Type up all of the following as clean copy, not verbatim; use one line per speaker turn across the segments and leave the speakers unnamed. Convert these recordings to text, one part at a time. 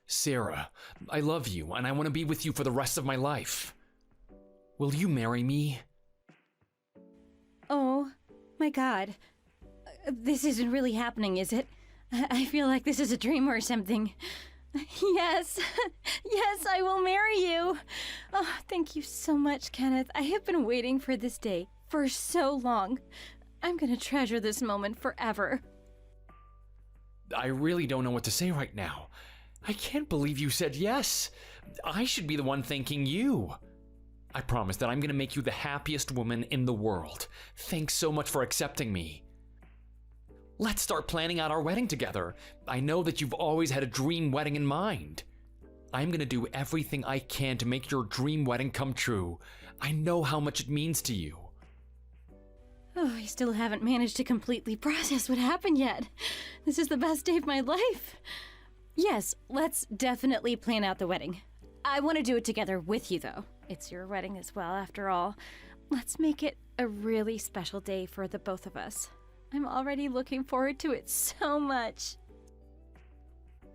Sarah, I love you and I want to be with you for the rest of my life. Will you marry me?
Oh, my God. This isn't really happening, is it? I feel like this is a dream or something. Yes, yes, I will marry you. Oh, thank you so much, Kenneth. I have been waiting for this day for so long. I'm gonna treasure this moment forever.
I really don't know what to say right now. I can't believe you said yes. I should be the one thanking you. I promise that I'm gonna make you the happiest woman in the world. Thanks so much for accepting me. Let's start planning out our wedding together. I know that you've always had a dream wedding in mind. I'm gonna do everything I can to make your dream wedding come true. I know how much it means to you.
Oh, I still haven't managed to completely process what happened yet. This is the best day of my life. Yes, let's definitely plan out the wedding. I want to do it together with you, though. It's your wedding as well, after all. Let's make it a really special day for the both of us. I'm already looking forward to it so much.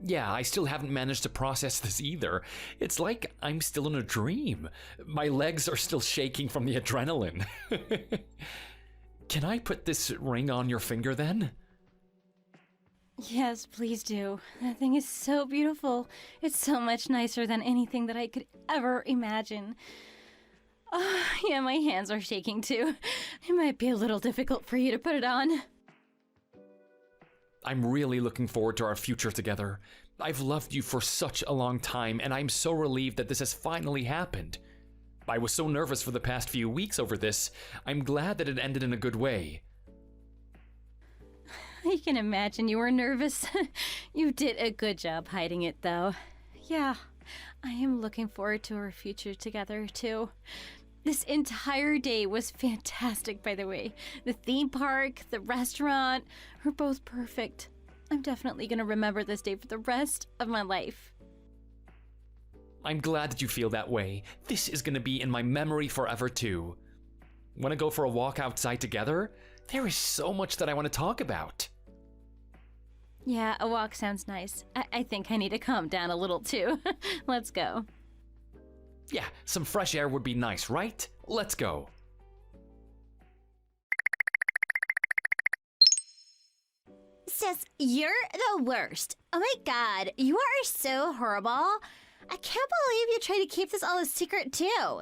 Yeah, I still haven't managed to process this either. It's like I'm still in a dream. My legs are still shaking from the adrenaline. Can I put this ring on your finger then?
Yes, please do. That thing is so beautiful. It's so much nicer than anything that I could ever imagine. Oh, yeah, my hands are shaking too. It might be a little difficult for you to put it on.
I'm really looking forward to our future together. I've loved you for such a long time, and I'm so relieved that this has finally happened. I was so nervous for the past few weeks over this. I'm glad that it ended in a good way.
I can imagine you were nervous. You did a good job hiding it, though. Yeah, I am looking forward to our future together, too. This entire day was fantastic, by the way. The theme park, the restaurant, were both perfect. I'm definitely going to remember this day for the rest of my life.
I'm glad that you feel that way. This is going to be in my memory forever, too. Want to go for a walk outside together? There is so much that I want to talk about.
Yeah, a walk sounds nice. I think I need to calm down a little, too. Let's go.
Yeah, some fresh air would be nice, right? Let's go.
Sis, you're the worst. Oh my God, you are so horrible. I can't believe you tried to keep this all a secret, too. I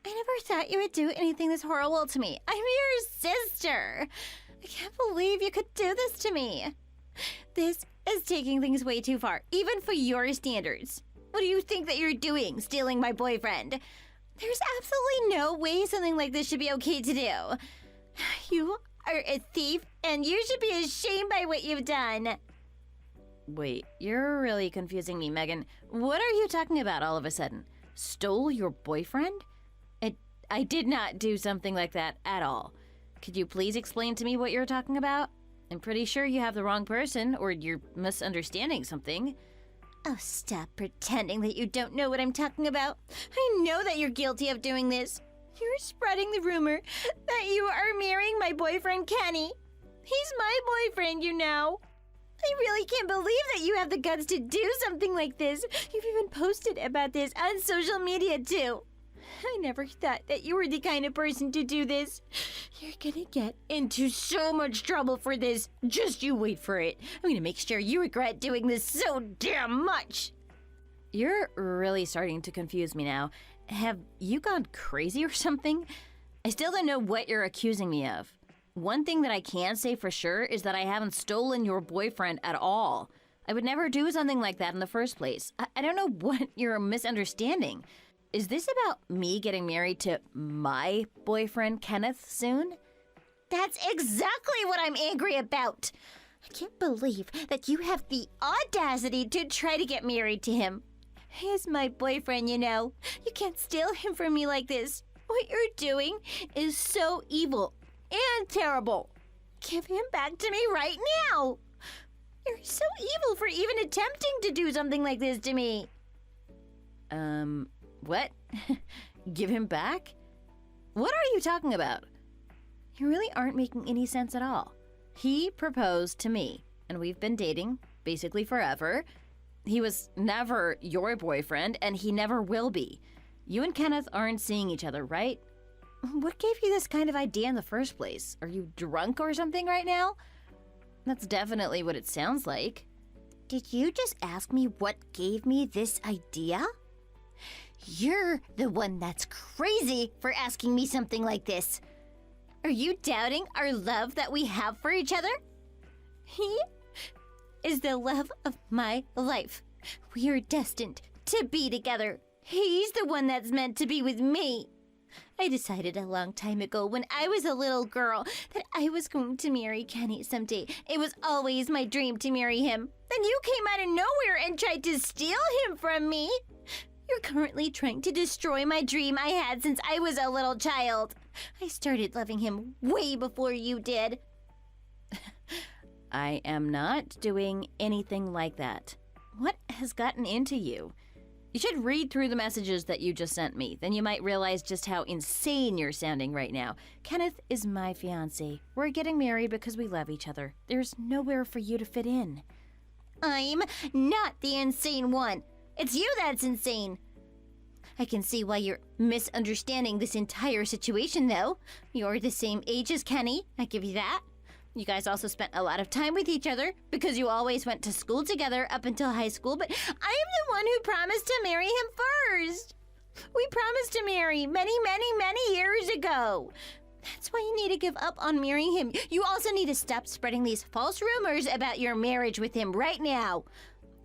never thought you would do anything this horrible to me. I'm your sister. I can't believe you could do this to me. This is taking things way too far, even for your standards. What do you think that you're doing, stealing my boyfriend? There's absolutely no way something like this should be okay to do. You are a thief, and you should be ashamed by what you've done.
Wait, you're really confusing me, Megan. What are you talking about all of a sudden? Stole your boyfriend? I did not do something like that at all. Could you please explain to me what you're talking about? I'm pretty sure you have the wrong person, or you're misunderstanding something.
Oh, stop pretending that you don't know what I'm talking about. I know that you're guilty of doing this. You're spreading the rumor that you are marrying my boyfriend, Kenny. He's my boyfriend, you know. I really can't believe that you have the guts to do something like this. You've even posted about this on social media, too. I never thought that you were the kind of person to do this. You're gonna get into so much trouble for this. Just you wait for it. I'm gonna make sure you regret doing this so damn much.
You're really starting to confuse me now. Have you gone crazy or something? I still don't know what you're accusing me of. One thing that I can say for sure is that I haven't stolen your boyfriend at all. I would never do something like that in the first place. I don't know what you're misunderstanding. Is this about me getting married to my boyfriend, Kenneth, soon?
That's exactly what I'm angry about. I can't believe that you have the audacity to try to get married to him. He's my boyfriend, you know. You can't steal him from me like this. What you're doing is so evil and terrible. Give him back to me right now. You're so evil for even attempting to do something like this to me.
What? Give him back? What are you talking about? You really aren't making any sense at all. He proposed to me, and we've been dating, basically forever. He was never your boyfriend, and he never will be. You and Kenneth aren't seeing each other, right? What gave you this kind of idea in the first place? Are you drunk or something right now? That's definitely what it sounds like.
Did you just ask me what gave me this idea? You're the one that's crazy for asking me something like this. Are you doubting our love that we have for each other? He is the love of my life. We are destined to be together. He's the one that's meant to be with me. I decided a long time ago when I was a little girl that I was going to marry Kenny someday. It was always my dream to marry him. Then you came out of nowhere and tried to steal him from me. You're currently trying to destroy my dream I had since I was a little child. I started loving him way before you did.
I am not doing anything like that. What has gotten into you? You should read through the messages that you just sent me. Then you might realize just how insane you're sounding right now. Kenneth is my fiance. We're getting married because we love each other. There's nowhere for you to fit in.
I'm not the insane one. It's you that's insane. I can see why you're misunderstanding this entire situation, though. You're the same age as Kenny, I give you that. You guys also spent a lot of time with each other because you always went to school together up until high school, but I am the one who promised to marry him first. We promised to marry many, many, many years ago. That's why you need to give up on marrying him. You also need to stop spreading these false rumors about your marriage with him right now.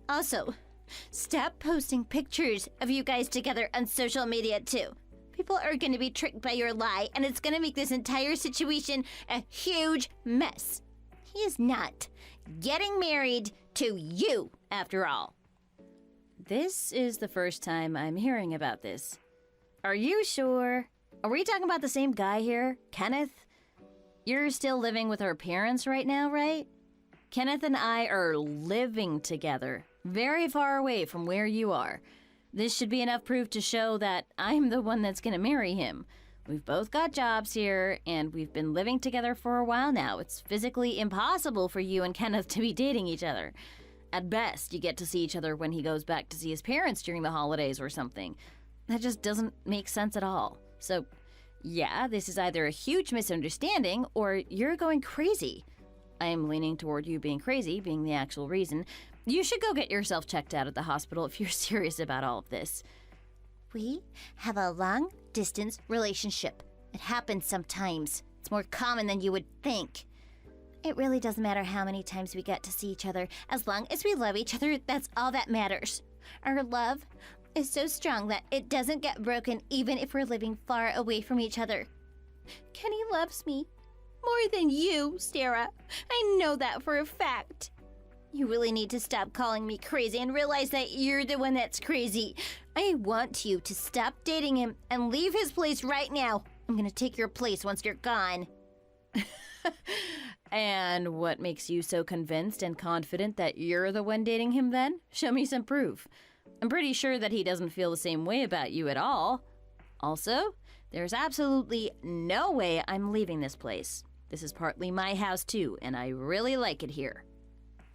Also, stop posting pictures of you guys together on social media too. People are going to be tricked by your lie, and it's going to make this entire situation a huge mess. He is not getting married to you, after all.
This is the first time I'm hearing about this. Are you sure? Are we talking about the same guy here? Kenneth? You're still living with our parents right now, right? Kenneth and I are living together, very far away from where you are. This should be enough proof to show that I'm the one that's gonna marry him. We've both got jobs here, and we've been living together for a while now. It's physically impossible for you and Kenneth to be dating each other. At best, you get to see each other when he goes back to see his parents during the holidays or something. That just doesn't make sense at all. So, yeah, this is either a huge misunderstanding or you're going crazy. I am leaning toward you being crazy being the actual reason. You should go get yourself checked out at the hospital if you're serious about all of this.
We have a long-distance relationship. It happens sometimes. It's more common than you would think. It really doesn't matter how many times we get to see each other. As long as we love each other, that's all that matters. Our love is so strong that it doesn't get broken even if we're living far away from each other. Kenny loves me more than you, Sarah. I know that for a fact. You really need to stop calling me crazy and realize that you're the one that's crazy. I want you to stop dating him and leave his place right now. I'm gonna take your place once you're gone.
And what makes you so convinced and confident that you're the one dating him then? Show me some proof. I'm pretty sure that he doesn't feel the same way about you at all. Also, there's absolutely no way I'm leaving this place. This is partly my house too, and I really like it here.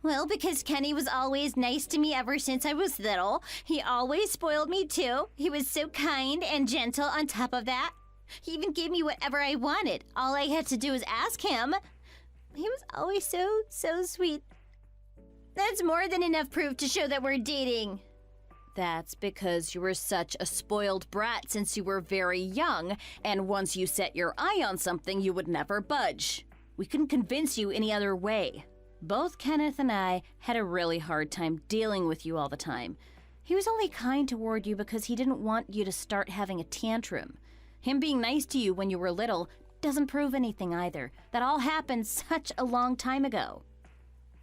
Well, because Kenny was always nice to me ever since I was little. He always spoiled me too. He was so kind and gentle on top of that. He even gave me whatever I wanted. All I had to do was ask him. He was always so sweet. That's more than enough proof to show that we're dating.
That's because you were such a spoiled brat since you were very young, and once you set your eye on something, you would never budge. We couldn't convince you any other way. Both Kenneth and I had a really hard time dealing with you all the time. He was only kind toward you because he didn't want you to start having a tantrum. Him being nice to you when you were little doesn't prove anything either. That all happened such a long time ago.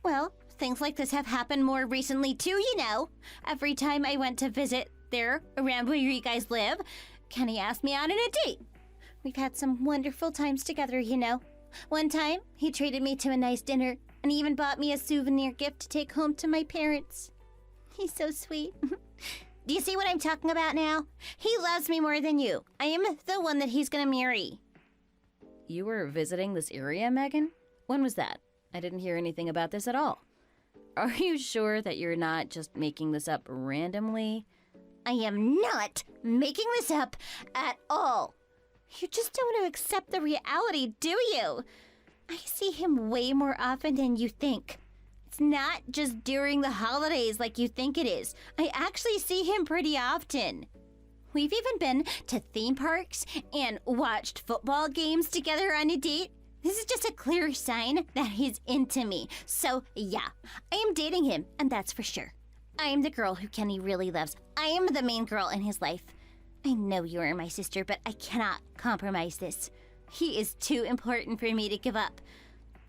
Well, things like this have happened more recently too, you know. Every time I went to visit there around where you guys live, Kenny asked me out on a date. We've had some wonderful times together, you know. One time, he treated me to a nice dinner and even bought me a souvenir gift to take home to my parents. He's so sweet. Do you see what I'm talking about now? He loves me more than you. I am the one that he's gonna marry.
You were visiting this area, Megan? When was that? I didn't hear anything about this at all. are you sure that you're not just making this up randomly?
I am not making this up at all. You just don't want to accept the reality, do you? I see him way more often than you think. It's not just during the holidays like you think it is. I actually see him pretty often. We've even been to theme parks and watched football games together on a date. This is just a clear sign that he's into me. So yeah, I am dating him, and that's for sure. I am the girl who Kenny really loves. I am the main girl in his life. I know you are my sister, but I cannot compromise this. He is too important for me to give up.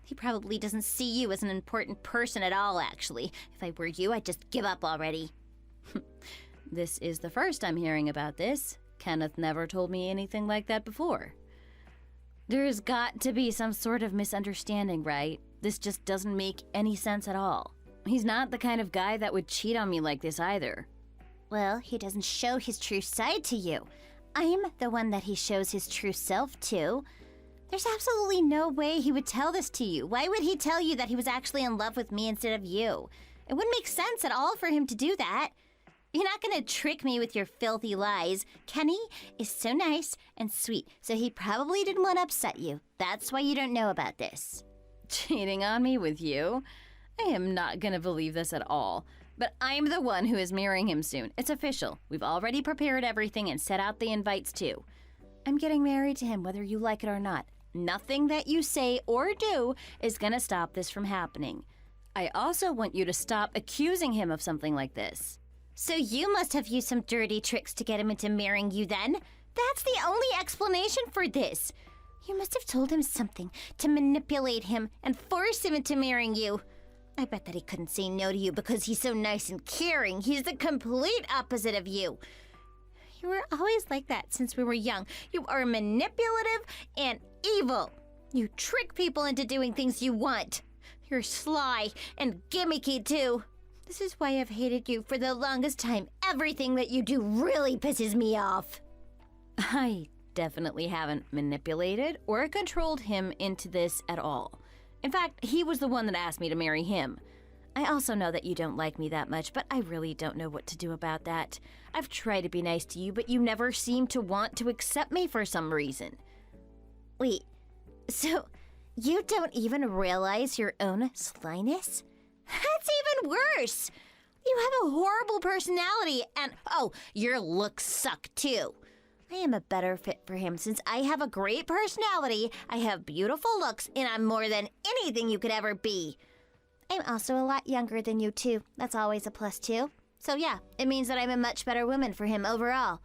He probably doesn't see you as an important person at all, actually. If I were you, I'd just give up already.
This is the first I'm hearing about this. Kenneth never told me anything like that before. There's got to be some sort of misunderstanding, right? This just doesn't make any sense at all. He's not the kind of guy that would cheat on me like this either.
Well, he doesn't show his true side to you. I'm the one that he shows his true self to. There's absolutely no way he would tell this to you. Why would he tell you that he was actually in love with me instead of you? It wouldn't make sense at all for him to do that. You're not gonna trick me with your filthy lies. Kenny is so nice and sweet, so he probably didn't want to upset you. That's why you don't know about this.
Cheating on me with you? I am not gonna believe this at all. But I'm the one who is marrying him soon. It's official. We've already prepared everything and set out the invites too. I'm getting married to him whether you like it or not. Nothing that you say or do is gonna stop this from happening. I also want you to stop accusing him of something like this.
So you must have used some dirty tricks to get him into marrying you then? That's the only explanation for this. You must have told him something to manipulate him and force him into marrying you. I bet that he couldn't say no to you because he's so nice and caring. He's the complete opposite of you. You were always like that since we were young. You are manipulative and evil. You trick people into doing things you want. You're sly and gimmicky too. This is why I've hated you for the longest time. Everything that you do really pisses me off.
I definitely haven't manipulated or controlled him into this at all. In fact, he was the one that asked me to marry him. I also know that you don't like me that much, but I really don't know what to do about that. I've tried to be nice to you, but you never seem to want to accept me for some reason.
Wait, so you don't even realize your own slyness? That's even worse. You have a horrible personality and, oh, your looks suck too. I am a better fit for him since I have a great personality, I have beautiful looks, and I'm more than anything you could ever be. I'm also a lot younger than you too. That's always a plus too. So yeah, it means that I'm a much better woman for him overall.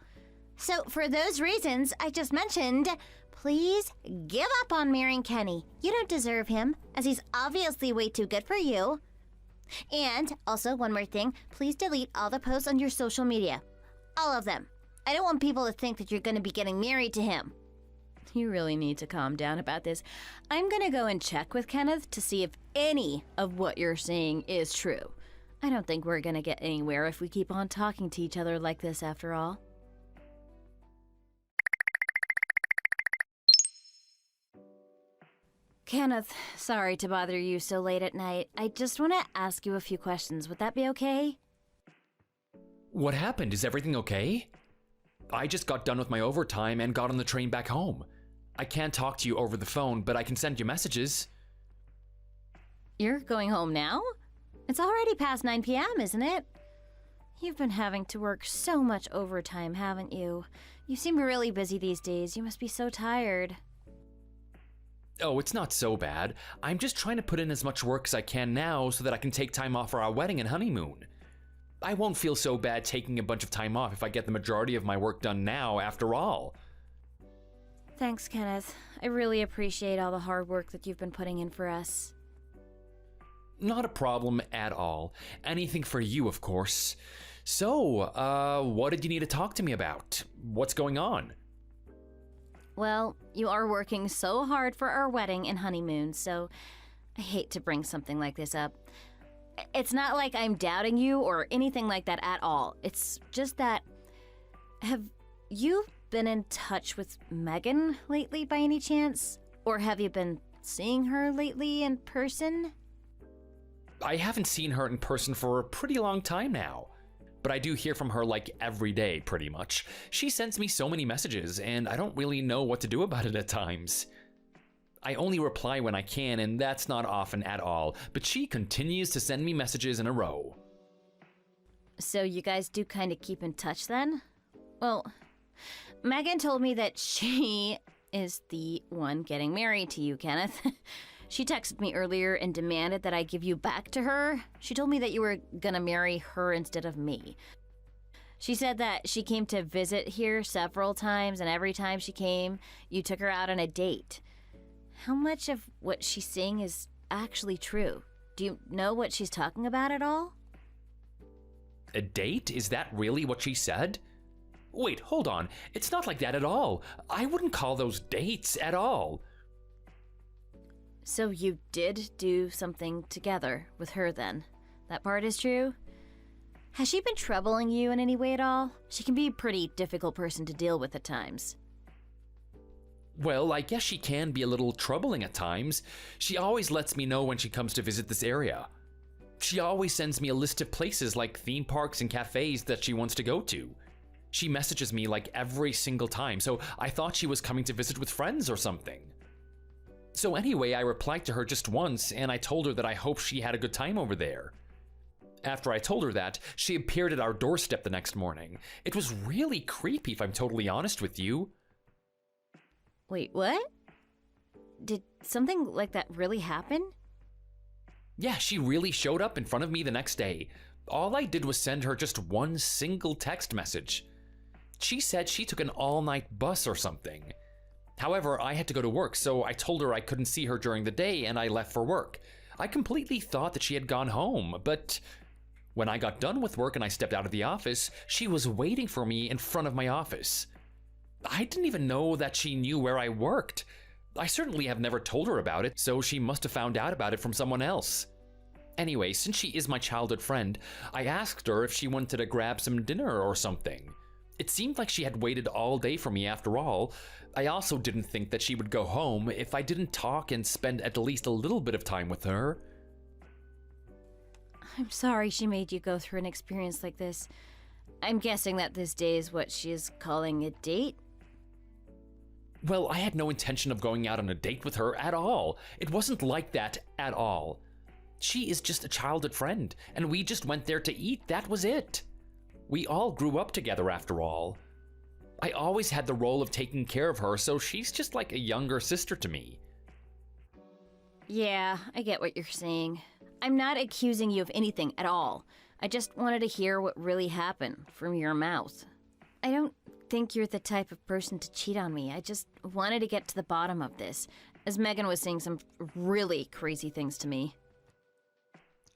So for those reasons I just mentioned, please give up on marrying Kenny. You don't deserve him, as he's obviously way too good for you. And also, one more thing, please delete all the posts on your social media. All of them. I don't want people to think that you're going to be getting married to him.
You really need to calm down about this. I'm gonna go and check with Kenneth to see if any of what you're saying is true. I don't think we're gonna get anywhere if we keep on talking to each other like this after all. Kenneth, sorry to bother you so late at night. I just want to ask you a few questions. Would that be okay?
What happened? Is everything okay? I just got done with my overtime and got on the train back home. I can't talk to you over the phone, but I can send you messages.
You're going home now? It's already past 9 p.m., isn't it? You've been having to work so much overtime, haven't you? You seem really busy these days. You must be so tired.
Oh, it's not so bad. I'm just trying to put in as much work as I can now so that I can take time off for our wedding and honeymoon. I won't feel so bad taking a bunch of time off if I get the majority of my work done now, after all.
Thanks, Kenneth. I really appreciate all the hard work that you've been putting in for us.
Not a problem at all. Anything for you, of course. So, what did you need to talk to me about? What's going on?
Well, you are working so hard for our wedding and honeymoon, so I hate to bring something like this up. It's not like I'm doubting you or anything like that at all. It's just that, have you been in touch with Megan lately by any chance? Or have you been seeing her lately in person?
I haven't seen her in person for a pretty long time now, but I do hear from her like every day, pretty much. She sends me so many messages, and I don't really know what to do about it at times. I only reply when I can, and that's not often at all, but she continues to send me messages in a row.
So you guys do kind of keep in touch then? Well, Megan told me that she is the one getting married to you, Kenneth. She texted me earlier and demanded that I give you back to her. She told me that you were gonna marry her instead of me. She said that she came to visit here several times, and every time she came, you took her out on a date. How much of what she's saying is actually true? Do you know what she's talking about at all?
A date? Is that really what she said? Wait, hold on. It's not like that at all. I wouldn't call those dates at all.
So you did do something together with her then? That part is true? Has she been troubling you in any way at all? She can be a pretty difficult person to deal with at times.
Well, I guess she can be a little troubling at times. She always lets me know when she comes to visit this area. She always sends me a list of places like theme parks and cafes that she wants to go to. She messages me like every single time, so I thought she was coming to visit with friends or something. So anyway, I replied to her just once, and I told her that I hope she had a good time over there. After I told her that, she appeared at our doorstep the next morning. It was really creepy, if I'm totally honest with you.
Wait, what? Did something like that really happen?
Yeah, she really showed up in front of me the next day. All I did was send her just one single text message. She said she took an all-night bus or something. However, I had to go to work, so I told her I couldn't see her during the day and I left for work. I completely thought that she had gone home, but when I got done with work and I stepped out of the office, she was waiting for me in front of my office. I didn't even know that she knew where I worked. I certainly have never told her about it, so she must have found out about it from someone else. Anyway, since she is my childhood friend, I asked her if she wanted to grab some dinner or something. It seemed like she had waited all day for me after all. I also didn't think that she would go home if I didn't talk and spend at least a little bit of time with her.
I'm sorry she made you go through an experience like this. I'm guessing that this day is what she is calling a date?
Well, I had no intention of going out on a date with her at all. It wasn't like that at all. She is just a childhood friend, and we just went there to eat, that was it. We all grew up together after all. I always had the role of taking care of her, so she's just like a younger sister to me.
Yeah, I get what you're saying. I'm not accusing you of anything at all. I just wanted to hear what really happened from your mouth. I don't think you're the type of person to cheat on me. I just wanted to get to the bottom of this, as Megan was saying some really crazy things to me.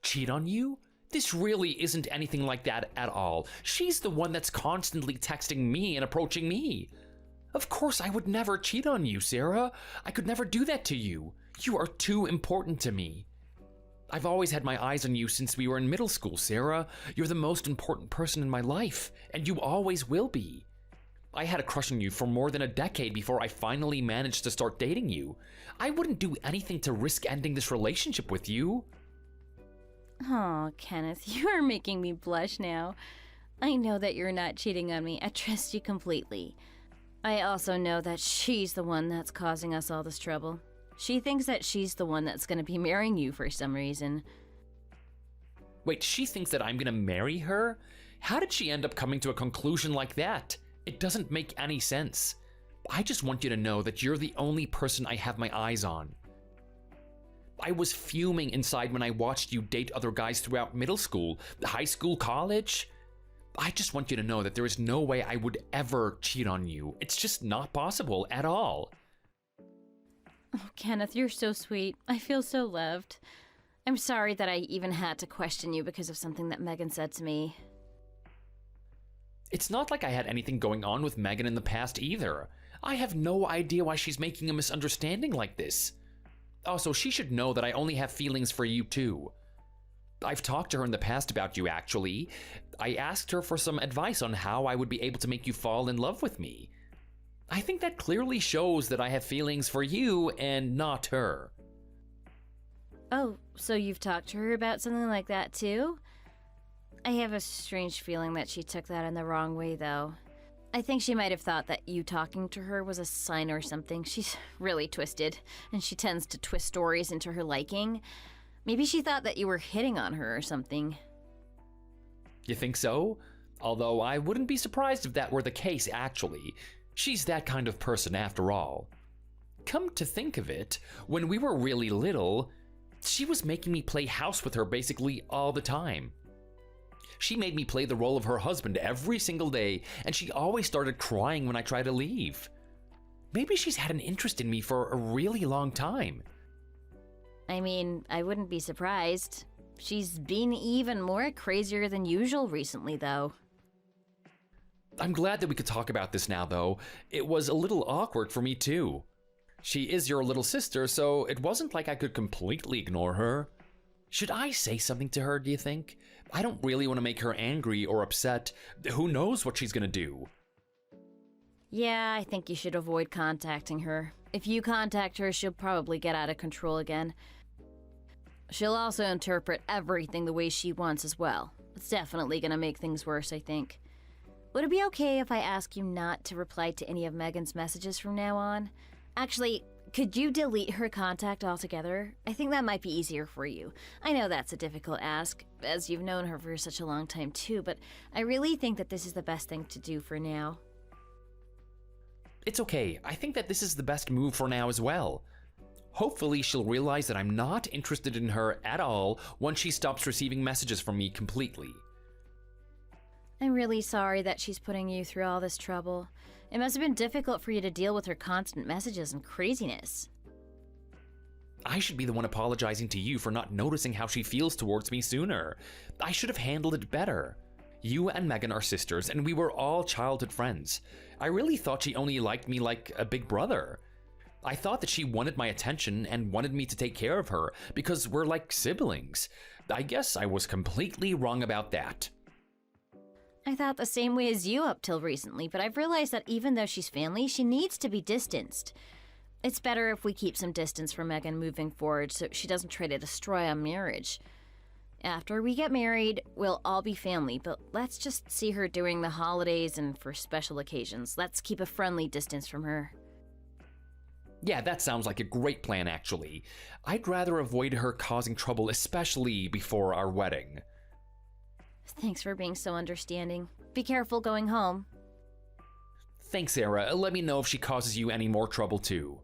Cheat on you? This really isn't anything like that at all. She's the one that's constantly texting me and approaching me. Of course I would never cheat on you, Sarah. I could never do that to you. You are too important to me. I've always had my eyes on you since we were in middle school, Sarah. You're the most important person in my life, and you always will be. I had a crush on you for more than a decade before I finally managed to start dating you. I wouldn't do anything to risk ending this relationship with you.
Oh, Kenneth, you are making me blush now. I know that you're not cheating on me. I trust you completely. I also know that she's the one that's causing us all this trouble. She thinks that she's the one that's going to be marrying you for some reason.
Wait, she thinks that I'm gonna marry her? How did she end up coming to a conclusion like that? It doesn't make any sense. I just want you to know that you're the only person I have my eyes on. I was fuming inside when I watched you date other guys throughout middle school, high school, college. I just want you to know that there is no way I would ever cheat on you. It's just not possible at all.
Oh, Kenneth, you're so sweet. I feel so loved. I'm sorry that I even had to question you because of something that Megan said to me.
It's not like I had anything going on with Megan in the past either. I have no idea why she's making a misunderstanding like this. Also, she should know that I only have feelings for you too. I've talked to her in the past about you, actually. I asked her for some advice on how I would be able to make you fall in love with me. I think that clearly shows that I have feelings for you and not her.
Oh, so you've talked to her about something like that too? I have a strange feeling that she took that in the wrong way, though. I think she might have thought that you talking to her was a sign or something. She's really twisted, and she tends to twist stories into her liking. Maybe she thought that you were hitting on her or something.
You think so? Although I wouldn't be surprised if that were the case, actually. She's that kind of person after all. Come to think of it, when we were really little, she was making me play house with her basically all the time. She made me play the role of her husband every single day, and she always started crying when I tried to leave. Maybe she's had an interest in me for a really long time.
I mean, I wouldn't be surprised. She's been even more crazier than usual recently, though.
I'm glad that we could talk about this now, though. It was a little awkward for me, too. She is your little sister, so it wasn't like I could completely ignore her. Should I say something to her, do you think? I don't really want to make her angry or upset. Who knows what she's gonna do?
Yeah, I think you should avoid contacting her. If you contact her, she'll probably get out of control again. She'll also interpret everything the way she wants as well. It's definitely gonna make things worse, I think. Would it be okay if I ask you not to reply to any of Megan's messages from now on? Actually, could you delete her contact altogether? I think that might be easier for you. I know that's a difficult ask, as you've known her for such a long time too, but I really think that this is the best thing to do for now.
It's okay. I think that this is the best move for now as well. Hopefully she'll realize that I'm not interested in her at all once she stops receiving messages from me completely.
I'm really sorry that she's putting you through all this trouble. It must have been difficult for you to deal with her constant messages and craziness.
I should be the one apologizing to you for not noticing how she feels towards me sooner. I should have handled it better. You and Megan are sisters, and we were all childhood friends. I really thought she only liked me like a big brother. I thought that she wanted my attention and wanted me to take care of her because we're like siblings. I guess I was completely wrong about that.
I thought the same way as you up till recently, but I've realized that even though she's family, she needs to be distanced. It's better if we keep some distance from Megan moving forward so she doesn't try to destroy our marriage. After we get married, we'll all be family, but let's just see her during the holidays and for special occasions. Let's keep a friendly distance from her.
Yeah, that sounds like a great plan, actually. I'd rather avoid her causing trouble, especially before our wedding.
Thanks for being so understanding. Be careful going home.
Thanks, Sarah. Let me know if she causes you any more trouble, too.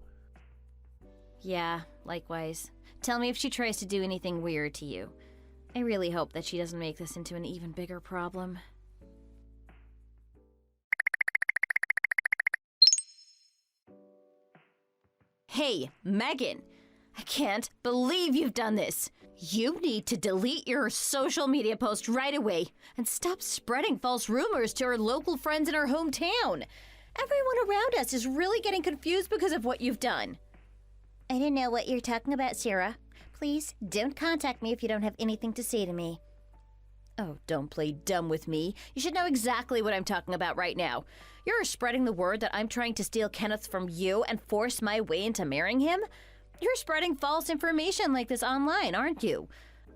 Yeah, likewise. Tell me if she tries to do anything weird to you. I really hope that she doesn't make this into an even bigger problem. Hey, Megan! I can't believe you've done this! You need to delete your social media post right away and stop spreading false rumors to our local friends in our hometown. Everyone around us is really getting confused because of what you've done.
I don't know what you're talking about, Sarah. Please don't contact me if you don't have anything to say to me.
Oh, don't play dumb with me. You should know exactly what I'm talking about right now. You're spreading the word that I'm trying to steal Kenneth from you and force my way into marrying him? You're spreading false information like this online, aren't you?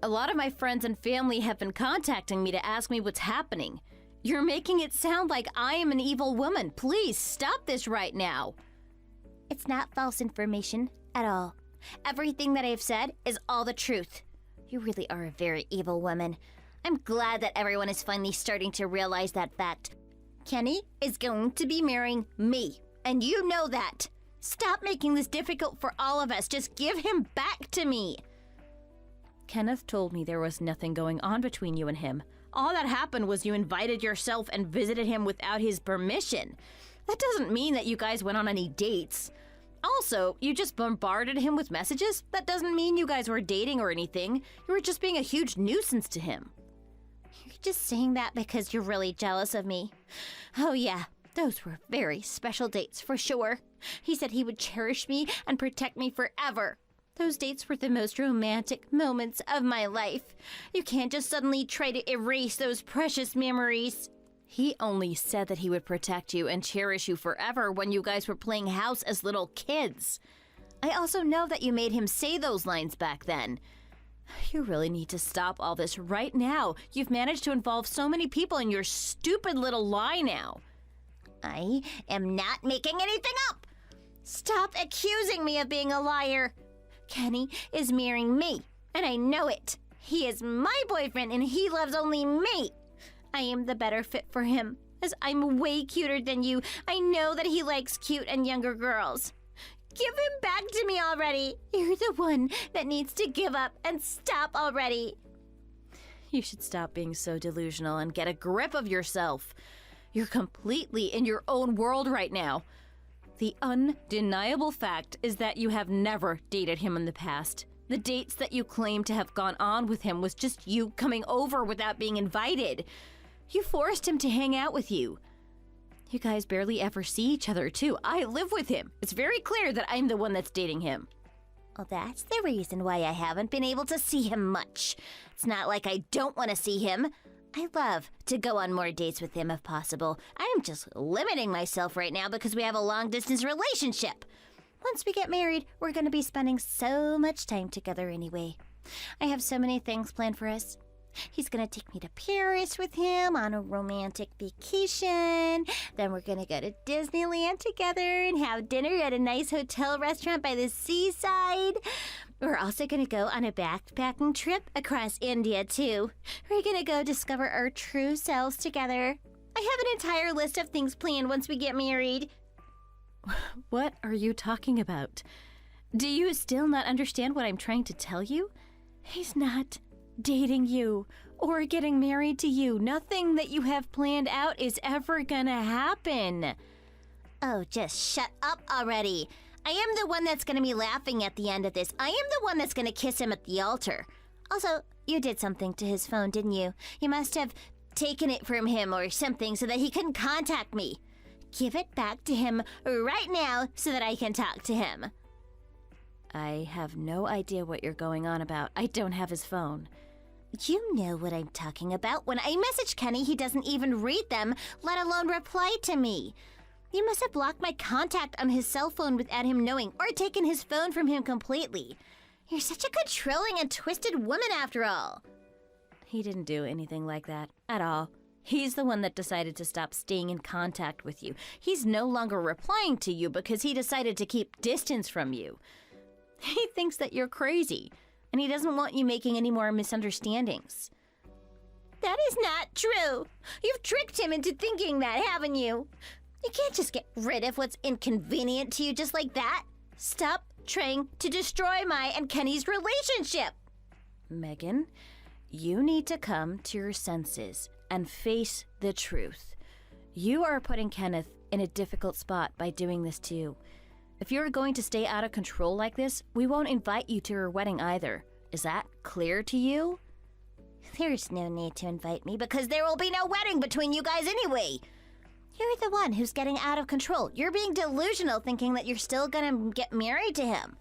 A lot of my friends and family have been contacting me to ask me what's happening. You're making it sound like I am an evil woman. Please stop this right now.
It's not false information at all. Everything that I've said is all the truth. You really are a very evil woman. I'm glad that everyone is finally starting to realize that fact. Kenny is going to be marrying me, and you know that. Stop making this difficult for all of us. Just give him back to me.
Kenneth told me there was nothing going on between you and him. All that happened was you invited yourself and visited him without his permission. That doesn't mean that you guys went on any dates. Also, you just bombarded him with messages? That doesn't mean you guys were dating or anything. You were just being a huge nuisance to him.
You're just saying that because you're really jealous of me. Oh yeah, those were very special dates for sure. He said he would cherish me and protect me forever. Those dates were the most romantic moments of my life. You can't just suddenly try to erase those precious memories.
He only said that he would protect you and cherish you forever when you guys were playing house as little kids. I also know that you made him say those lines back then. You really need to stop all this right now. You've managed to involve so many people in your stupid little lie now.
I am not making anything up. Stop accusing me of being a liar. Kenny is marrying me, and I know it. He is my boyfriend, and he loves only me. I am the better fit for him, as I'm way cuter than you. I know that he likes cute and younger girls. Give him back to me already. You're the one that needs to give up and stop already.
You should stop being so delusional and get a grip of yourself. You're completely in your own world right now. The undeniable fact is that you have never dated him in the past. The dates that you claim to have gone on with him was just you coming over without being invited. You forced him to hang out with you. You guys barely ever see each other, too. I live with him. It's very clear that I'm the one that's dating him.
Well, that's the reason why I haven't been able to see him much. It's not like I don't want to see him. I love to go on more dates with him if possible. I'm just limiting myself right now because we have a long-distance relationship. Once we get married, we're going to be spending so much time together anyway. I have so many things planned for us. He's going to take me to Paris with him on a romantic vacation. Then we're going to go to Disneyland together and have dinner at a nice hotel restaurant by the seaside. We're also going to go on a backpacking trip across India, too. We're going to go discover our true selves together. I have an entire list of things planned once we get married.
What are you talking about? Do you still not understand what I'm trying to tell you? He's not dating you or getting married to you. Nothing that you have planned out is ever gonna happen.
Oh, just shut up already. I am the one that's gonna be laughing at the end of this. I am the one that's gonna kiss him at the altar. Also, you did something to his phone, didn't you? You must have taken it from him or something so that he couldn't contact me. Give it back to him right now so that I can talk to him.
I have no idea what you're going on about. I don't have his phone.
You know what I'm talking about. When I message Kenny, he doesn't even read them, let alone reply to me. You must have blocked my contact on his cell phone without him knowing, or taken his phone from him completely. You're such a controlling and twisted woman after all.
He didn't do anything like that at all. He's the one that decided to stop staying in contact with you. He's no longer replying to you because he decided to keep distance from you. He thinks that you're crazy, and he doesn't want you making any more misunderstandings.
That is not true. You've tricked him into thinking that, haven't you? You can't just get rid of what's inconvenient to you just like that. Stop trying to destroy my and Kenny's relationship.
Megan, you need to come to your senses and face the truth. You are putting Kenneth in a difficult spot by doing this to you. If you're going to stay out of control like this, we won't invite you to your wedding either. Is that clear to you?
There's no need to invite me because there will be no wedding between you guys anyway. You're the one who's getting out of control. You're being delusional thinking that you're still gonna get married to him.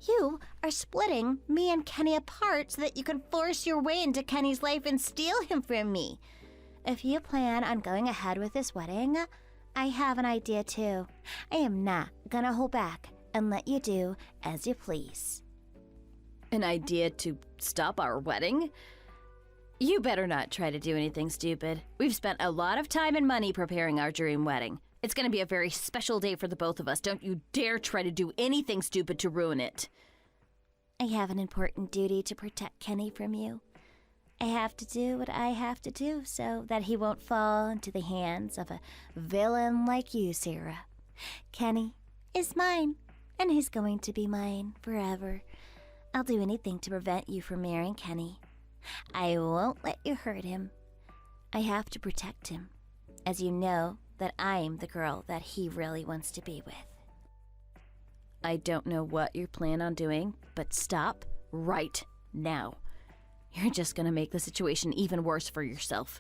You are splitting me and Kenny apart so that you can force your way into Kenny's life and steal him from me. If you plan on going ahead with this wedding, I have an idea too. I am not gonna hold back and let you do as you please.
An idea to stop our wedding? You better not try to do anything stupid. We've spent a lot of time and money preparing our dream wedding. It's going to be a very special day for the both of us. Don't you dare try to do anything stupid to ruin it.
I have an important duty to protect Kenny from you. I have to do what I have to do so that he won't fall into the hands of a villain like you, Sarah. Kenny is mine, and he's going to be mine forever. I'll do anything to prevent you from marrying Kenny. I won't let you hurt him. I have to protect him, as you know that I'm the girl that he really wants to be with.
I don't know what you plan on doing, but stop right now. You're just going to make the situation even worse for yourself.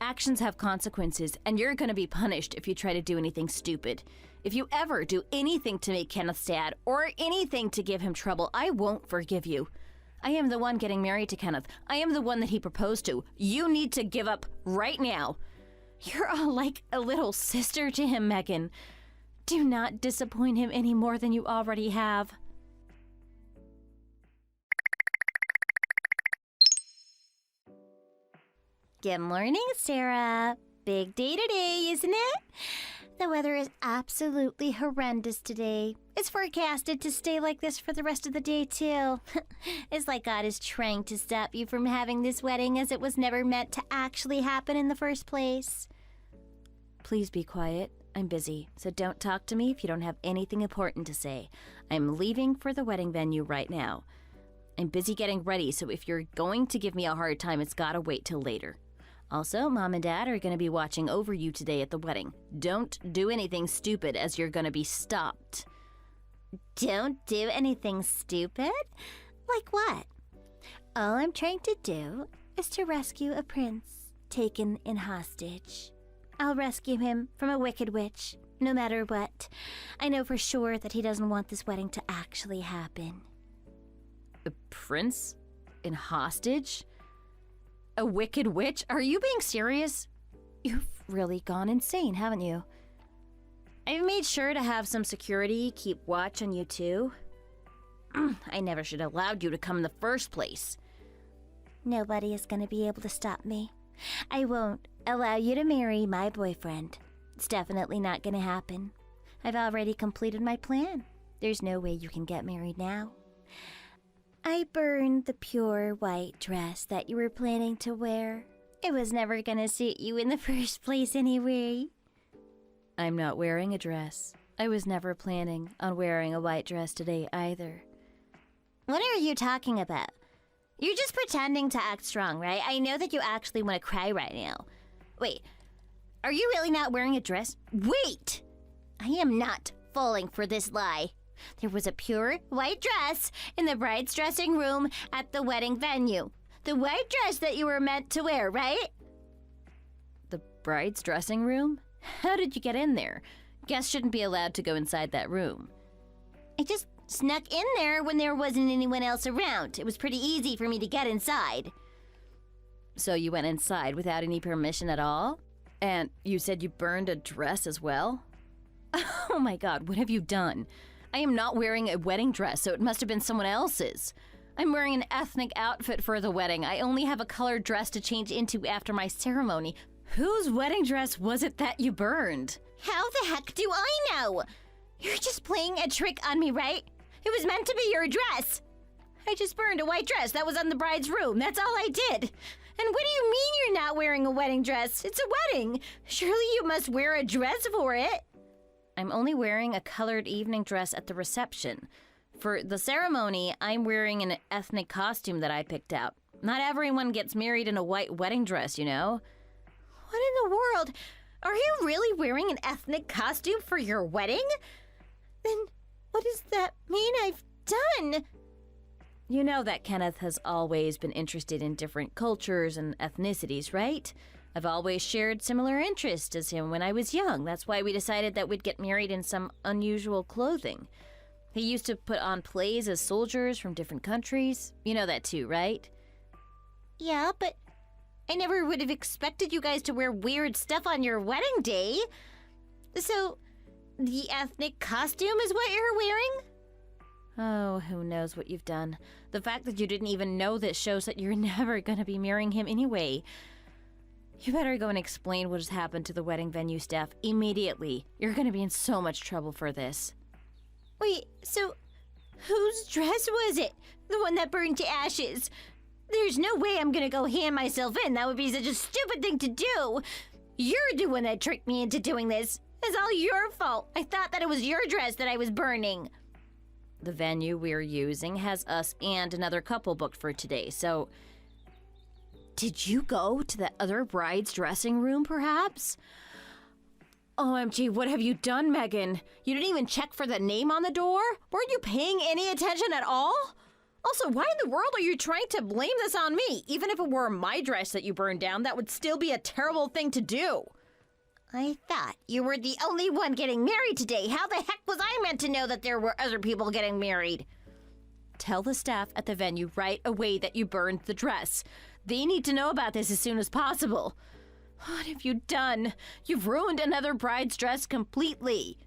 Actions have consequences, and you're going to be punished if you try to do anything stupid. If you ever do anything to make Kenneth sad, or anything to give him trouble, I won't forgive you. I am the one getting married to Kenneth. I am the one that he proposed to. You need to give up right now. You're all like a little sister to him, Megan. Do not disappoint him any more than you already have.
Good morning, Sarah. Big day today, isn't it? The weather is absolutely horrendous today. It's forecasted to stay like this for the rest of the day, too. It's like God is trying to stop you from having this wedding as it was never meant to actually happen in the first place.
Please be quiet. I'm busy, so don't talk to me if you don't have anything important to say. I'm leaving for the wedding venue right now. I'm busy getting ready, so if you're going to give me a hard time, it's gotta wait till later. Also, Mom and Dad are gonna be watching over you today at the wedding. Don't do anything stupid as you're gonna be stopped.
Don't do anything stupid? Like what? All I'm trying to do is to rescue a prince taken in hostage. I'll rescue him from a wicked witch, no matter what. I know for sure that he doesn't want this wedding to actually happen.
A prince? In hostage? A wicked witch? Are you being serious? You've really gone insane, haven't you? I've made sure to have some security keep watch on you too. I never should have allowed you to come in the first place.
Nobody is going to be able to stop me. I won't allow you to marry my boyfriend. It's definitely not going to happen. I've already completed my plan. There's no way you can get married now. I burned the pure white dress that you were planning to wear. It was never going to suit you in the first place anyway.
I'm not wearing a dress. I was never planning on wearing a white dress today either.
What are you talking about? You're just pretending to act strong, right? I know that you actually want to cry right now. Wait, are you really not wearing a dress? Wait! I am not falling for this lie. There was a pure white dress in the bride's dressing room at the wedding venue. The white dress that you were meant to wear, right?
The bride's dressing room? How did you get in there? Guests shouldn't be allowed to go inside that room.
I just snuck in there when there wasn't anyone else around. It was pretty easy for me to get inside.
So you went inside without any permission at all? And you said you burned a dress as well? Oh my God, what have you done? I am not wearing a wedding dress, so it must have been someone else's. I'm wearing an ethnic outfit for the wedding. I only have a colored dress to change into after my ceremony. Whose wedding dress was it that you burned?
How the heck do I know? You're just playing a trick on me, right? It was meant to be your dress. I just burned a white dress that was on the bride's room. That's all I did. And what do you mean you're not wearing a wedding dress? It's a wedding. Surely you must wear a dress for it.
I'm only wearing a colored evening dress at the reception. For the ceremony, I'm wearing an ethnic costume that I picked out. Not everyone gets married in a white wedding dress, you know?
What in the world? Are you really wearing an ethnic costume for your wedding? Then what does that mean I've done?
You know that Kenneth has always been interested in different cultures and ethnicities, right? I've always shared similar interests as him when I was young. That's why we decided that we'd get married in some unusual clothing. He used to put on plays as soldiers from different countries. You know that too, right?
Yeah, but I never would have expected you guys to wear weird stuff on your wedding day. So, the ethnic costume is what you're wearing?
Oh, who knows what you've done. The fact that you didn't even know this shows that you're never gonna be marrying him anyway. You better go and explain what has happened to the wedding venue staff immediately. You're gonna be in so much trouble for this.
Wait, so whose dress was it? The one that burned to ashes? There's no way I'm gonna go hand myself in. That would be such a stupid thing to do. You're the one that tricked me into doing this. It's all your fault. I thought that it was your dress that I was burning.
The venue we're using has us and another couple booked for today, so... Did you go to the other bride's dressing room, perhaps? OMG, what have you done, Megan? You didn't even check for the name on the door? Weren't you paying any attention at all? Also, why in the world are you trying to blame this on me? Even if it were my dress that you burned down, that would still be a terrible thing to do.
I thought you were the only one getting married today. How the heck was I meant to know that there were other people getting married?
Tell the staff at the venue right away that you burned the dress. They need to know about this as soon as possible. What have you done? You've ruined another bride's dress completely.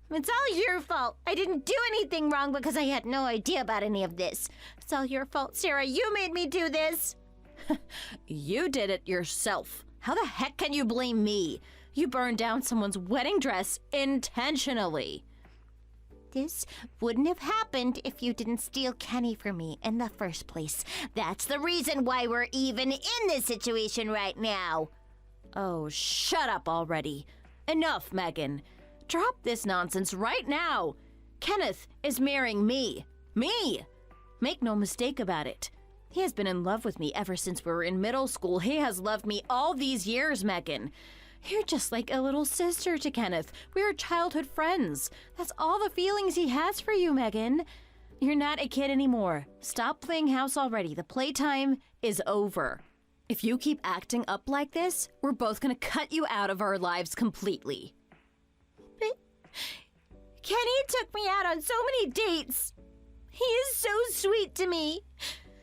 It's all your fault. I didn't do anything wrong because I had no idea about any of this. It's all your fault, Sarah. You made me do this.
You did it yourself. How the heck can you blame me? You burned down someone's wedding dress intentionally.
This wouldn't have happened if you didn't steal Kenny from me in the first place. That's the reason why we're even in this situation right now.
Oh, shut up already. Enough, Megan. Drop this nonsense right now. Kenneth is marrying me. Me! Make no mistake about it. He has been in love with me ever since we were in middle school. He has loved me all these years, Megan. You're just like a little sister to Kenneth. We are childhood friends. That's all the feelings he has for you, Megan. You're not a kid anymore. Stop playing house already. The playtime is over. If you keep acting up like this, we're both gonna cut you out of our lives completely.
But Kenny took me out on so many dates. He is so sweet to me.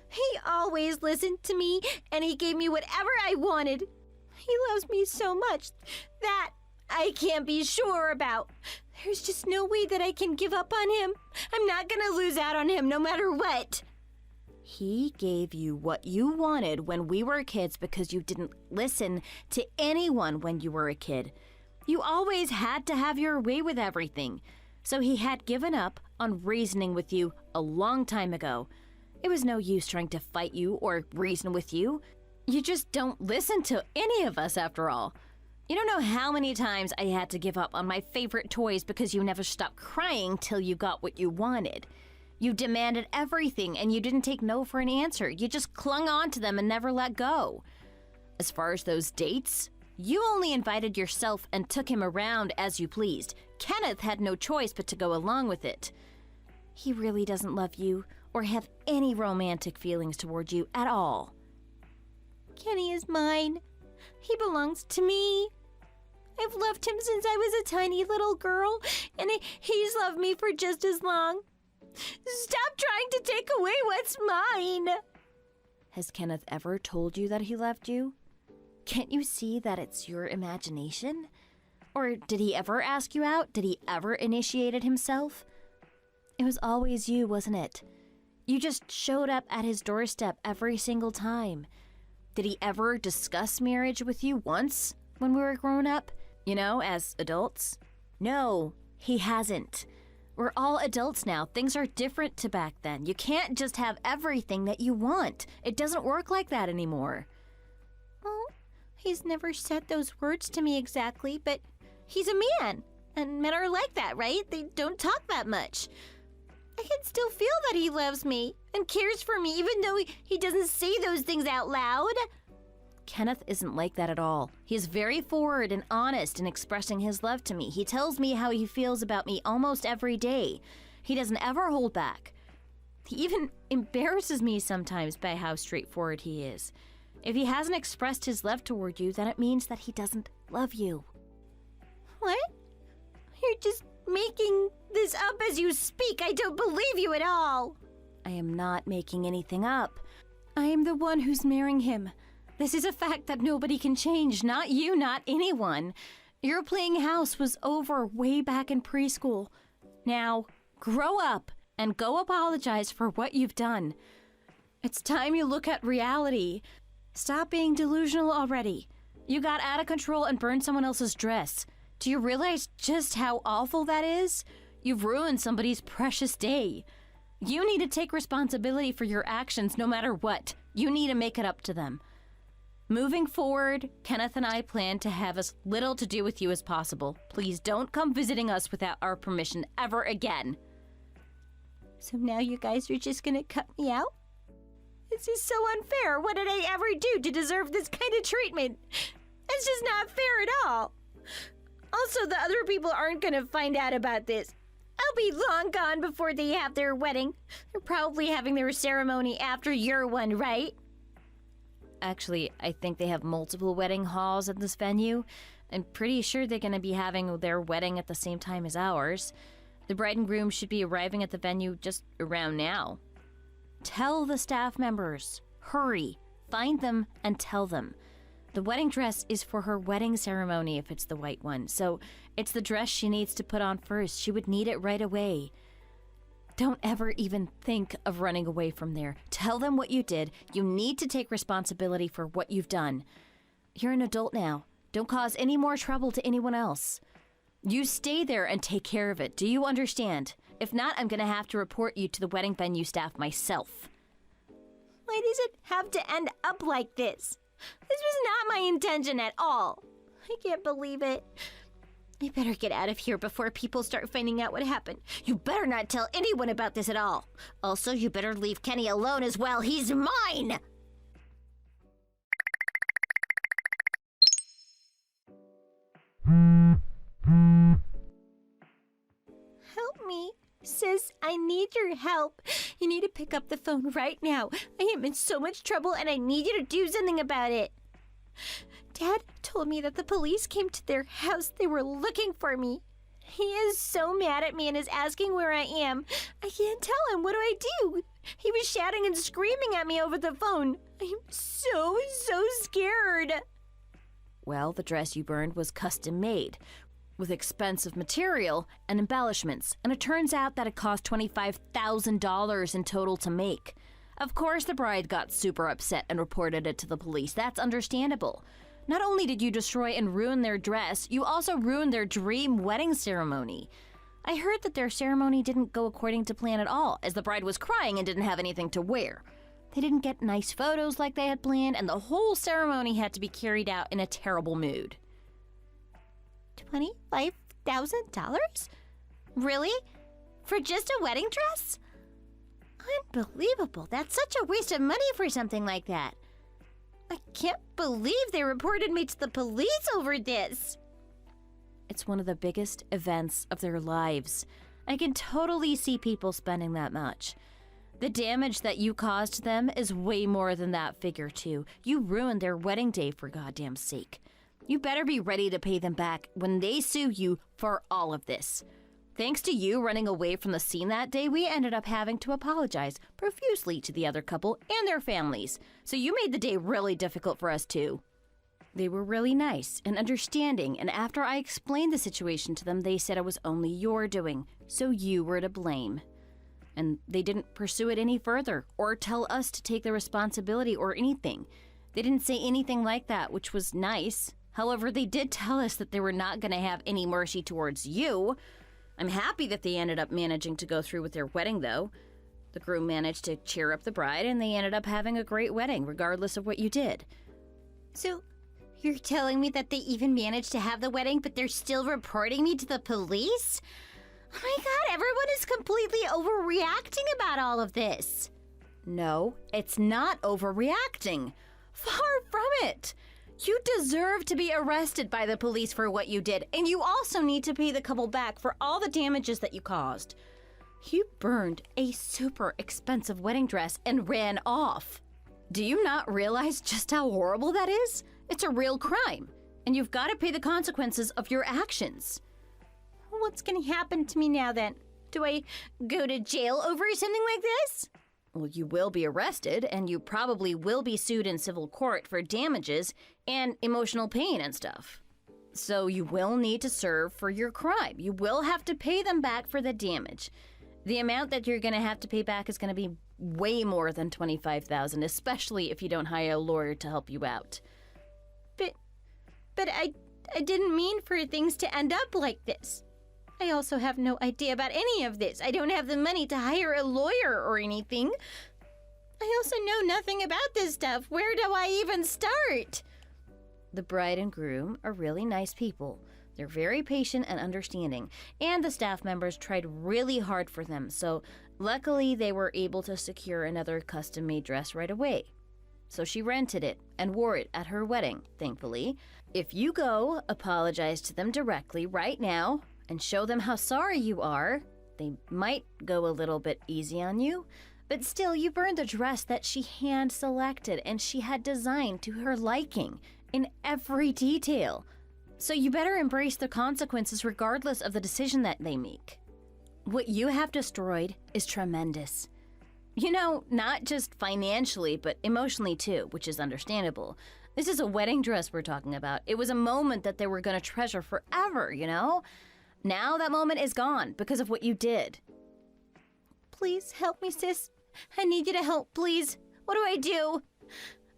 He always listened to me, and he gave me whatever I wanted. He loves me so much that I can't be sure about. There's just no way that I can give up on him. I'm not gonna lose out on him no matter what.
He gave you what you wanted when we were kids because you didn't listen to anyone when you were a kid. You always had to have your way with everything. So he had given up on reasoning with you a long time ago. It was no use trying to fight you or reason with you. You just don't listen to any of us after all. You don't know how many times I had to give up on my favorite toys because you never stopped crying till you got what you wanted. You demanded everything and you didn't take no for an answer. You just clung on to them and never let go. As far as those dates, you only invited yourself and took him around as you pleased. Kenneth had no choice but to go along with it. He really doesn't love you or have any romantic feelings toward you at all.
Kenny is mine. He belongs to me. I've loved him since I was a tiny little girl, and he's loved me for just as long. Stop trying to take away what's mine.
Has Kenneth ever told you that he loved you? Can't you see that it's your imagination? Or did he ever ask you out? Did he ever initiate it himself? It was always you, wasn't it? You just showed up at his doorstep every single time. Did he ever discuss marriage with you once when we were grown up? You know, as adults? No, he hasn't. We're all adults now. Things are different to back then. You can't just have everything that you want. It doesn't work like that anymore.
Well, he's never said those words to me exactly, but he's a man. And men are like that, right? They don't talk that much. I can still feel that he loves me and cares for me, even though he doesn't say those things out loud.
Kenneth isn't like that at all. He is very forward and honest in expressing his love to me. He tells me how he feels about me almost every day. He doesn't ever hold back. He even embarrasses me sometimes by how straightforward he is. If he hasn't expressed his love toward you, then it means that he doesn't love you.
What? You're just making this up as you speak. I don't believe you at all.
I am not making anything up. I am the one who's marrying him. This is a fact that nobody can change. Not you, not anyone. Your playing house was over way back in preschool. Now, grow up and go apologize for what you've done. It's time you look at reality. Stop being delusional already. You got out of control and burned someone else's dress. Do you realize just how awful that is? You've ruined somebody's precious day. You need to take responsibility for your actions no matter what. You need to make it up to them. Moving forward, Kenneth and I plan to have as little to do with you as possible. Please don't come visiting us without our permission ever again.
So now you guys are just gonna cut me out? This is so unfair. What did I ever do to deserve this kind of treatment? It's just not fair at all. Also, the other people aren't gonna find out about this. I'll be long gone before they have their wedding. They're probably having their ceremony after your one, right?
Actually, I think they have multiple wedding halls at this venue. I'm pretty sure they're going to be having their wedding at the same time as ours. The bride and groom should be arriving at the venue just around now. Tell the staff members. Hurry. Find them and tell them. The wedding dress is for her wedding ceremony if it's the white one, so it's the dress she needs to put on first. She would need it right away. Don't ever even think of running away from there. Tell them what you did. You need to take responsibility for what you've done. You're an adult now. Don't cause any more trouble to anyone else. You stay there and take care of it. Do you understand? If not, I'm going to have to report you to the wedding venue staff myself.
Why does it have to end up like this? This was not my intention at all. I can't believe it. I better get out of here before people start finding out what happened. You better not tell anyone about this at all. Also, you better leave Kenny alone as well. He's mine! Help me. Sis, I need your help. You need to pick up the phone right now. I am in so much trouble and I need you to do something about it. Dad told me that the police came to their house. They were looking for me. He is so mad at me and is asking where I am. I can't tell him. What do I do? He was shouting and screaming at me over the phone. I am so scared.
Well, the dress you burned was custom made, with expensive material and embellishments, and it turns out that it cost $25,000 in total to make. Of course, the bride got super upset and reported it to the police. That's understandable. Not only did you destroy and ruin their dress, you also ruined their dream wedding ceremony. I heard that their ceremony didn't go according to plan at all, as the bride was crying and didn't have anything to wear. They didn't get nice photos like they had planned, and the whole ceremony had to be carried out in a terrible mood.
$25,000? Really? For just a wedding dress? Unbelievable. That's such a waste of money for something like that. I can't believe they reported me to the police over this.
It's one of the biggest events of their lives. I can totally see people spending that much. The damage that you caused them is way more than that figure, too. You ruined their wedding day, for goddamn sake. You better be ready to pay them back when they sue you for all of this. Thanks to you running away from the scene that day, we ended up having to apologize profusely to the other couple and their families. So you made the day really difficult for us too. They were really nice and understanding, and after I explained the situation to them, they said it was only your doing, so you were to blame. And they didn't pursue it any further or tell us to take the responsibility or anything. They didn't say anything like that, which was nice. However, they did tell us that they were not going to have any mercy towards you. I'm happy that they ended up managing to go through with their wedding, though. The groom managed to cheer up the bride, and they ended up having a great wedding, regardless of what you did.
So, you're telling me that they even managed to have the wedding, but they're still reporting me to the police? Oh my god, everyone is completely overreacting about all of this.
No, it's not overreacting. Far from it. You deserve to be arrested by the police for what you did, and you also need to pay the couple back for all the damages that you caused. You burned a super expensive wedding dress and ran off. Do you not realize just how horrible that is? It's a real crime, and you've got to pay the consequences of your actions.
What's gonna happen to me now then? Do I go to jail over something like this?
Well, you will be arrested, and you probably will be sued in civil court for damages and emotional pain and stuff. So you will need to serve for your crime. You will have to pay them back for the damage. The amount that you're going to have to pay back is going to be way more than $25,000, especially if you don't hire a lawyer to help you out.
But I didn't mean for things to end up like this. I also have no idea about any of this. I don't have the money to hire a lawyer or anything. I also know nothing about this stuff. Where do I even start?
The bride and groom are really nice people. They're very patient and understanding, and the staff members tried really hard for them, so luckily they were able to secure another custom-made dress right away. So she rented it and wore it at her wedding, thankfully. If you go apologize to them directly right now and show them how sorry you are, they might go a little bit easy on you, but still you burned the dress that she hand-selected and she had designed to her liking in every detail. So you better embrace the consequences regardless of the decision that they make. What you have destroyed is tremendous. You know, not just financially, but emotionally too, which is understandable. This is a wedding dress we're talking about. It was a moment that they were going to treasure forever, you know? Now that moment is gone because of what you did.
Please help me, sis. I need you to help, please. What do I do?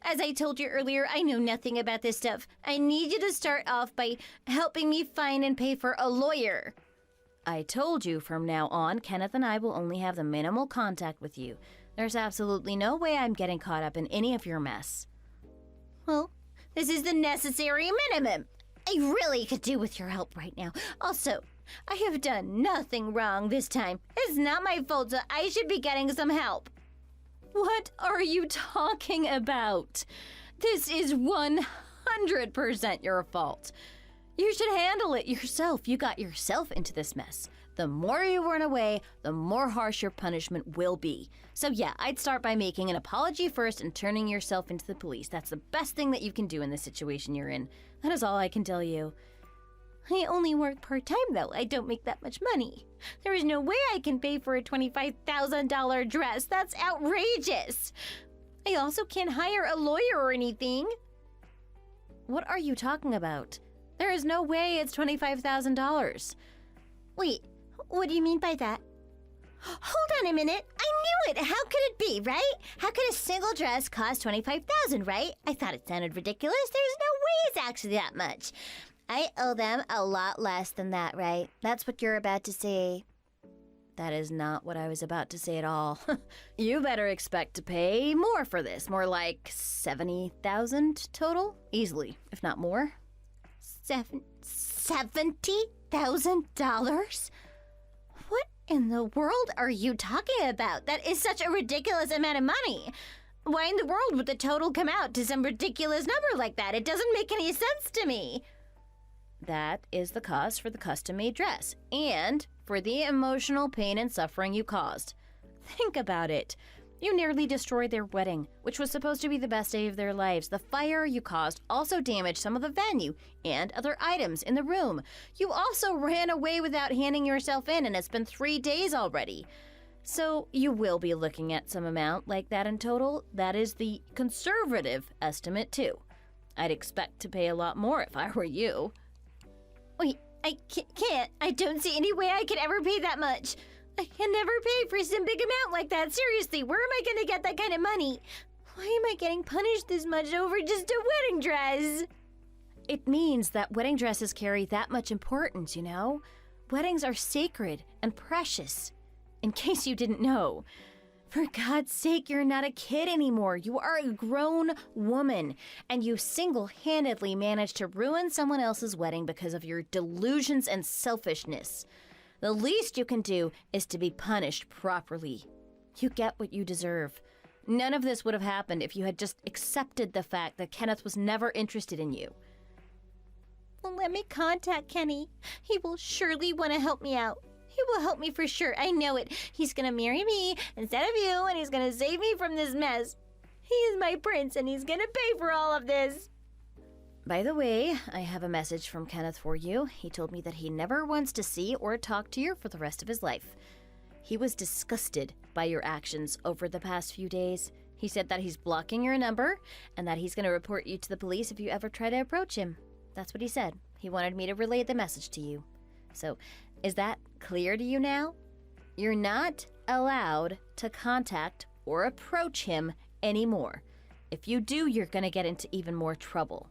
As I told you earlier, I know nothing about this stuff. I need you to start off by helping me find and pay for a lawyer.
I told you from now on, Kenneth and I will only have the minimal contact with you. There's absolutely no way I'm getting caught up in any of your mess.
Well, this is the necessary minimum. I really could do with your help right now. Also, I have done nothing wrong this time. It's not my fault, so I should be getting some help.
What are you talking about? This is 100% your fault. You should handle it yourself. You got yourself into this mess. The more you run away, the more harsh your punishment will be. So yeah, I'd start by making an apology first and turning yourself into the police. That's the best thing that you can do in the situation you're in. That is all I can tell you.
I only work part-time, though. I don't make that much money. There is no way I can pay for a $25,000 dress. That's outrageous. I also can't hire a lawyer or anything.
What are you talking about? There is no way it's $25,000.
Wait, what do you mean by that? Hold on a minute. I knew it. How could it be, right? How could a single dress cost $25,000, right? I thought it sounded ridiculous. There's no way it's actually that much. I owe them a lot less than that, right? That's what you're about to say.
That is not what I was about to say at all. You better expect to pay more for this. More like $70,000 total? Easily, if not more.
$70,000? What in the world are you talking about? That is such a ridiculous amount of money. Why in the world would the total come out to some ridiculous number like that? It doesn't make any sense to me.
That is the cost for the custom-made dress and for the emotional pain and suffering you caused. Think about it. You nearly destroyed their wedding, which was supposed to be the best day of their lives. The fire you caused also damaged some of the venue and other items in the room. You also ran away without handing yourself in, and it's been 3 days already. So you will be looking at some amount like that in total. That is the conservative estimate, too. I'd expect to pay a lot more if I were you.
Wait, I can't. I don't see any way I could ever pay that much. I can never pay for some big amount like that. Seriously, where am I going to get that kind of money? Why am I getting punished this much over just a wedding dress?
It means that wedding dresses carry that much importance, you know? Weddings are sacred and precious. In case you didn't know. For God's sake, you're not a kid anymore. You are a grown woman, and you single-handedly managed to ruin someone else's wedding because of your delusions and selfishness. The least you can do is to be punished properly. You get what you deserve. None of this would have happened if you had just accepted the fact that Kenneth was never interested in you.
Well, let me contact Kenny. He will surely want to help me out. He will help me for sure. I know it. He's gonna marry me instead of you, and he's gonna save me from this mess. He is my prince, and he's gonna pay for all of this.
By the way, I have a message from Kenneth for you. He told me that he never wants to see or talk to you for the rest of his life. He was disgusted by your actions over the past few days. He said that he's blocking your number and that he's going to report you to the police if you ever try to approach him. That's what he said. He wanted me to relay the message to you. So, is that clear to you now? You're not allowed to contact or approach him anymore. If you do, you're going to get into even more trouble.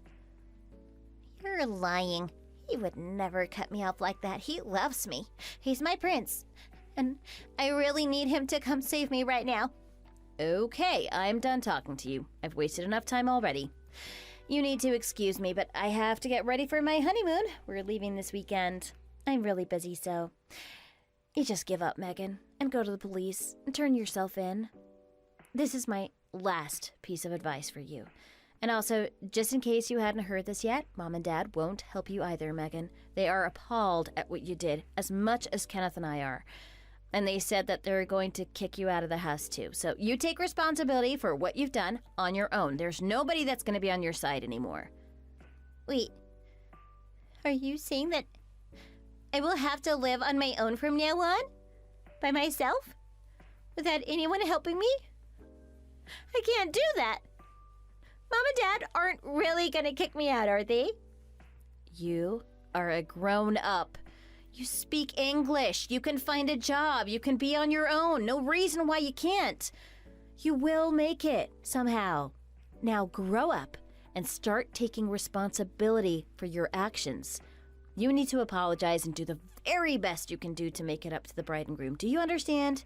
You're lying. He would never cut me off like that. He loves me. He's my prince. And I really need him to come save me right now.
Okay, I'm done talking to you. I've wasted enough time already. You need to excuse me, but I have to get ready for my honeymoon. We're leaving this weekend. I'm really busy, so you just give up, Megan, and go to the police and turn yourself in. This is my last piece of advice for you. And also, just in case you hadn't heard this yet, Mom and Dad won't help you either, Megan. They are appalled at what you did, as much as Kenneth and I are. And they said that they're going to kick you out of the house, too. So you take responsibility for what you've done on your own. There's nobody that's going to be on your side anymore.
Wait, are you saying that I will have to live on my own from now on? By myself? Without anyone helping me? I can't do that. Mom and Dad aren't really gonna kick me out, are they?
You are a grown-up. You speak English. You can find a job. You can be on your own. No reason why you can't. You will make it somehow. Now grow up and start taking responsibility for your actions. You need to apologize and do the very best you can do to make it up to the bride and groom. Do you understand?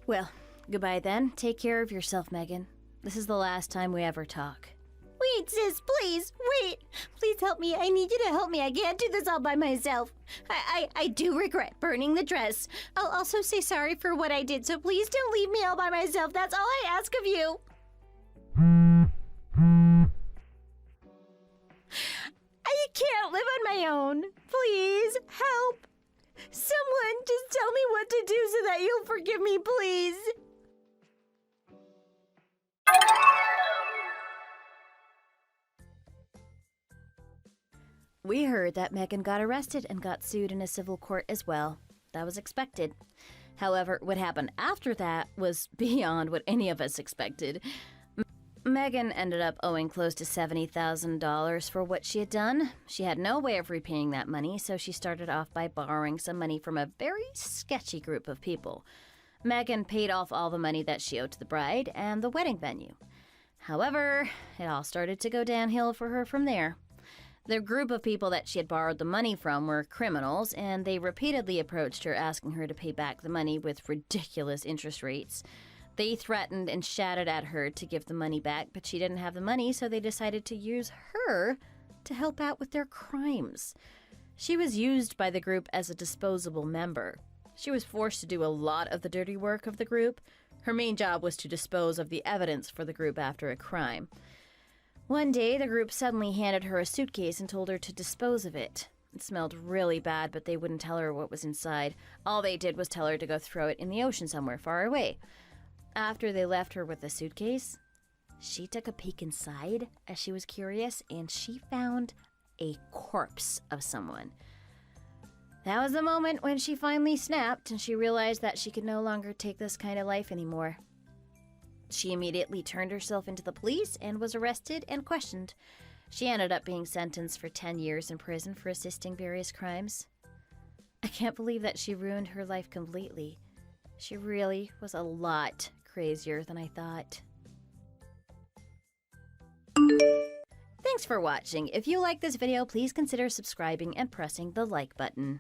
Well, goodbye then. Take care of yourself, Megan. This is the last time we ever talk.
Wait, sis, please, wait. Please help me. I need you to help me. I can't do this all by myself. I do regret burning the dress. I'll also say sorry for what I did, so please don't leave me all by myself. That's all I ask of you. I can't live on my own. Please, help. Someone just tell me what to do so that you'll forgive me, please.
We heard that Megan got arrested and got sued in a civil court as well. That was expected. However, what happened after that was beyond what any of us expected. Megan ended up owing close to $70,000 for what she had done. She had no way of repaying that money, so she started off by borrowing some money from a very sketchy group of people. Megan paid off all the money that she owed to the bride and the wedding venue. However, it all started to go downhill for her from there. The group of people that she had borrowed the money from were criminals, and they repeatedly approached her asking her to pay back the money with ridiculous interest rates. They threatened and shouted at her to give the money back, but she didn't have the money, so they decided to use her to help out with their crimes. She was used by the group as a disposable member. She was forced to do a lot of the dirty work of the group. Her main job was to dispose of the evidence for the group after a crime. One day, the group suddenly handed her a suitcase and told her to dispose of it. It smelled really bad, but they wouldn't tell her what was inside. All they did was tell her to go throw it in the ocean somewhere far away. After they left her with the suitcase, she took a peek inside as she was curious, and she found a corpse of someone. That was the moment when she finally snapped and she realized that she could no longer take this kind of life anymore. She immediately turned herself into the police and was arrested and questioned. She ended up being sentenced for 10 years in prison for assisting various crimes. I can't believe that she ruined her life completely. She really was a lot crazier than I thought. Thanks for watching. If you like this video, please consider subscribing and pressing the like button.